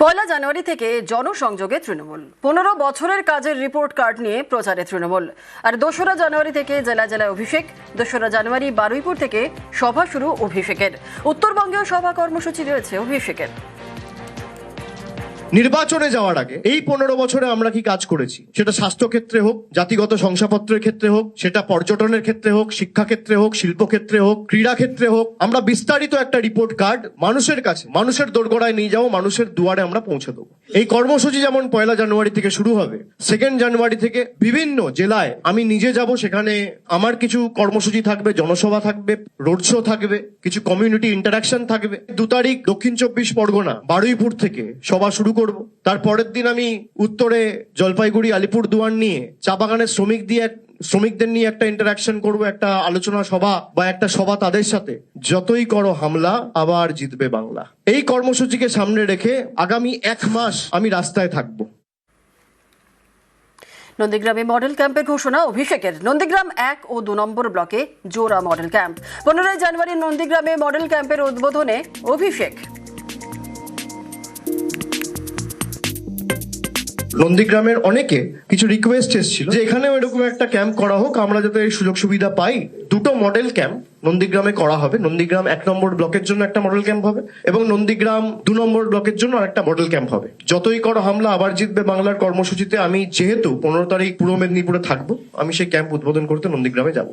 পয়লা জানুয়ারি থেকে জনসংযোগে তৃণমূল 15 বছরের কাজের রিপোর্ট কার্ড নিয়ে প্রচারে তৃণমূল। আর 2রা জানুয়ারি থেকে জেলায় জেলায় অভিষেক। 2রা জানুয়ারি বারুইপুর থেকে সভা শুরু অভিষেকের। উত্তরবঙ্গেও সভা কর্মসূচি রয়েছে অভিষেকের। নির্বাচনে যাওয়ার আগে এই 15 বছরে আমরা কি কাজ করেছি, সেটা স্বাস্থ্য ক্ষেত্রে হোক, জাতিগত শংসাপত্রের ক্ষেত্রে হোক, সেটা পর্যটনের ক্ষেত্রে হোক, শিক্ষা ক্ষেত্রে হোক, শিল্প ক্ষেত্রে হোক, ক্রীড়া ক্ষেত্রে হোক, আমরা বিস্তারিত একটা রিপোর্ট কার্ড মানুষের কাছে, মানুষের দোরগোড়ায় নিয়ে যাবো, মানুষের দুয়ারে আমরা পৌঁছে দেবো। এই কর্মসূচি যেমন পয়লা জানুয়ারি থেকে শুরু হবে, 2 জানুয়ারি থেকে বিভিন্ন জেলায় আমি নিজে যাব, সেখানে আমার কিছু কর্মসূচি থাকবে, জনসভা থাকবে, রোড শো থাকবে, কিছু কমিউনিটি ইন্টারাকশন থাকবে। 2 তারিখ দক্ষিণ 24 পরগনা বারুইপুর থেকে সভা শুরু করব। তারপরের দিন আমি উত্তরে জলপাইগুড়ি আলিপুরদুয়ার নিয়ে চা বাগানের শ্রমিকদের নিয়ে একটা ইন্টারাকশন করব, একটা আলোচনা সভা বা একটা সভা তাদের সাথে। যতই করো হামলা আবার জিতবে বাংলা, এই কর্মসূচিকে সামনে রেখে আগামী 1 মাস আমি রাস্তায় থাকবো। নন্দীগ্রামে মডেল ক্যাম্পের ঘোষণা অভিষেকের। নন্দীগ্রাম 1 ও 2 নম্বর ব্লকে জোড়া মডেল ক্যাম্প। 15 জানুয়ারি নন্দীগ্রামে মডেল ক্যাম্পের উদ্বোধনে অভিষেক। নন্দীগ্রামের অনেকে কিছু রিকোয়েস্ট এসেছিল যে এখানেও এরকম একটা ক্যাম্প করা হোক, আমরা যাতে এই সুযোগ সুবিধা পাই। 2টো মডেল ক্যাম্প নন্দীগ্রামে করা হবে। নন্দীগ্রাম 1 নম্বর ব্লকের জন্য একটা মডেল ক্যাম্প হবে এবং নন্দীগ্রাম 2 নম্বর ব্লকের জন্য আরেকটা মডেল ক্যাম্প হবে। যতই করো হামলা আবার জিতবে বাংলার কর্মসূচিতে আমি যেহেতু 15 তারিখ পূর্ব মেদিনীপুরে থাকবো, আমি সেই ক্যাম্প উদ্বোধন করতে নন্দীগ্রামে যাব।